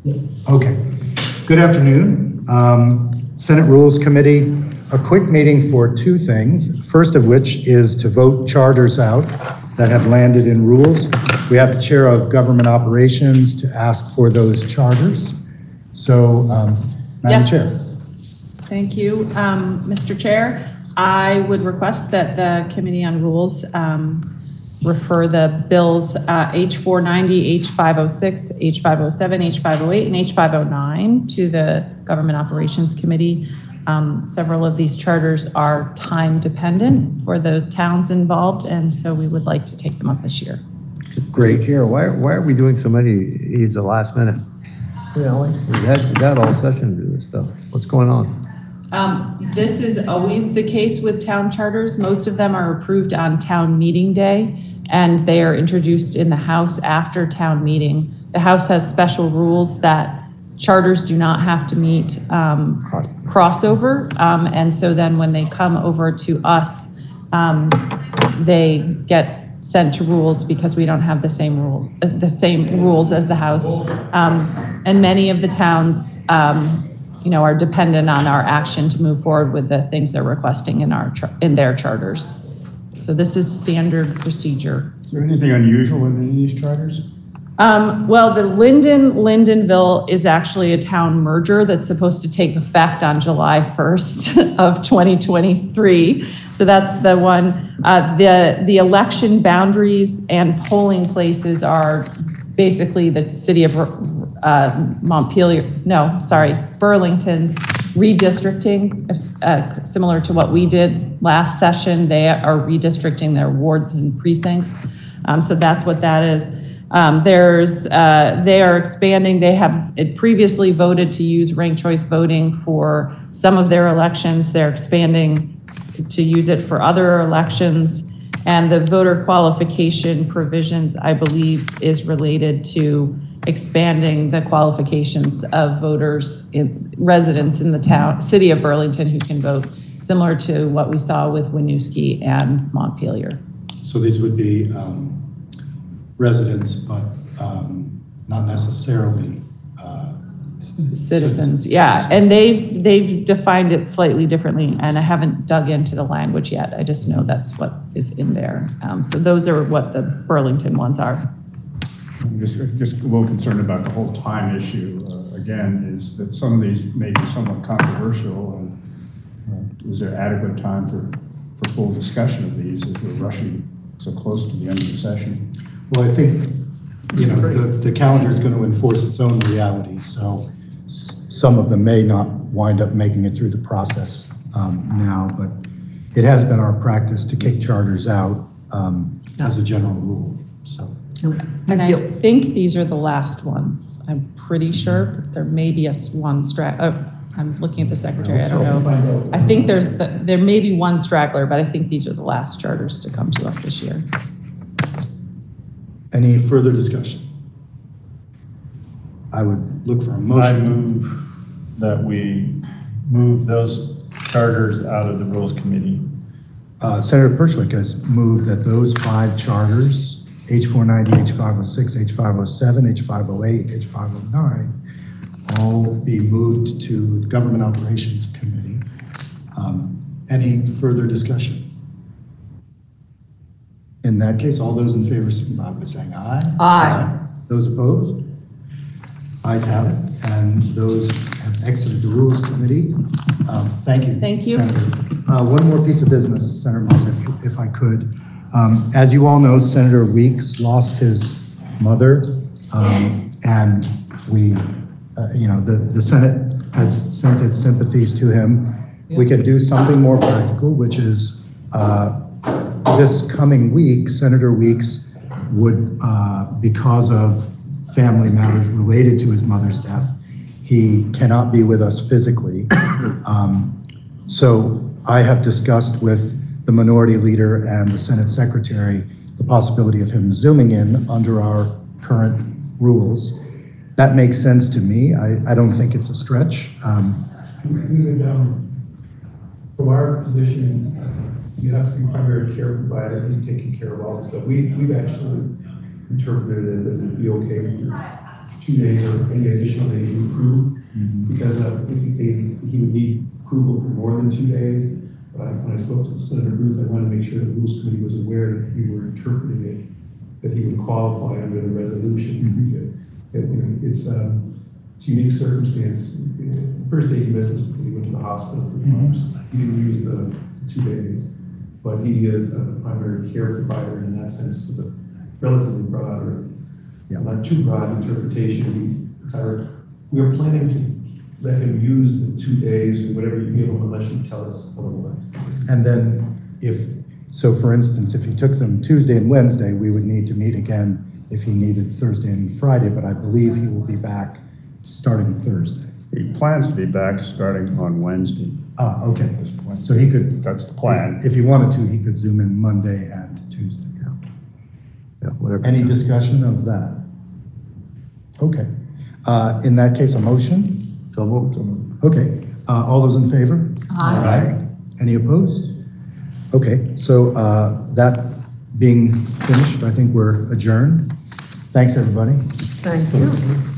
Yes. Okay. Good afternoon. Senate Rules Committee, a quick meeting for two things. First of which is to vote charters out that have landed in rules. We have the Chair of Government Operations to ask for those charters. So, Madam Chair. Thank you, Mr. Chair. I would request that the Committee on Rules refer the bills H490, H506, H507, H508, and H509 to the Government Operations Committee. Several of these charters are time dependent for the towns involved, and so we would like to take them up this year. Great. Chair, why are we doing so many the last minute? We had all session to do this stuff. What's going on? This is always the case with town charters. Most of them are approved on town meeting day, and they are introduced in the House after town meeting. The House has special rules that charters do not have to meet crossover, and so then when they come over to us, they get sent to rules because we don't have the same rules as the House, and many of the towns, are dependent on our action to move forward with the things they're requesting in their charters. So this is standard procedure. Is there anything unusual in any of these charters? Well, the Lyndonville is actually a town merger that's supposed to take effect on July 1st of 2023. So that's the one. The election boundaries and polling places are basically the city of Burlington's redistricting, similar to what we did last session. They are redistricting their wards and precincts. So that's what that is. They are expanding. They have previously voted to use ranked choice voting for some of their elections. They're expanding to use it for other elections. And the voter qualification provisions, I believe, is related to expanding the qualifications of residents in the city of Burlington who can vote, similar to what we saw with Winooski and Montpelier. So these would be residents, but not necessarily citizens. Yeah, and they've defined it slightly differently, and I haven't dug into the language yet. I just know that's what is in there. So those are what the Burlington ones are. I'm just a little concerned about the whole time issue. Again, is that some of these may be somewhat controversial, and is there adequate time for full discussion of these as we're rushing so close to the end of the session? Well, I think, the calendar is going to enforce its own reality, so some of them may not wind up making it through the process now, but it has been our practice to kick charters out as a general rule. So. And I think these are the last ones. I'm pretty sure, but there may be one straggler. I'm looking at the secretary. I don't know. I think there may be one straggler, but I think these are the last charters to come to us this year. Any further discussion? I would look for a motion. I move that we move those charters out of the Rules Committee. Senator Perschlick has moved that those 5 charters, H490, H506, H507, H508, H509, all be moved to the Government Operations Committee. Any further discussion? In that case, all those in favor signify by saying aye. Aye. Those opposed? Ayes have it, and those have exited the Rules Committee. Thank you. Thank you. Senator. One more piece of business, Senator Mills, if I could. As you all know, Senator Weeks lost his mother, and we, the Senate has sent its sympathies to him. We could do something more practical, which is this coming week, Senator Weeks would, because of family matters related to his mother's death, he cannot be with us physically. So I have discussed with the minority leader and the Senate secretary the possibility of him zooming in under our current rules. That makes sense to me. I don't think it's a stretch. From our position, you have to be primary care provider who's taking care of all this stuff. We've actually interpreted it as it would be okay for 2 days or any additional days you approve, because he would need approval for more than 2 days. But when I spoke to Senator Ruth, I wanted to make sure the Rules Committee was aware that we were interpreting it, that he would qualify under the resolution. It's a unique circumstance. The first day he missed was because he went to the hospital for months. He didn't use the 2 days, but he is a primary care provider, and in that sense, with a relatively broad, or not too broad interpretation. We are planning to let him use the 2 days or whatever you give him unless you tell us otherwise. And then so for instance, if he took them Tuesday and Wednesday, we would need to meet again if he needed Thursday and Friday, but I believe he will be back starting Thursday. He plans to be back starting on Wednesday. Okay. At this point. So he could. That's the plan. If he wanted to, he could zoom in Monday and Tuesday. Yeah, whatever. Any discussion of that? Okay. In that case, a motion? So moved. Okay. All those in favor? Aye. Any opposed? Okay, so that being finished, I think we're adjourned. Thanks, everybody. Thank you.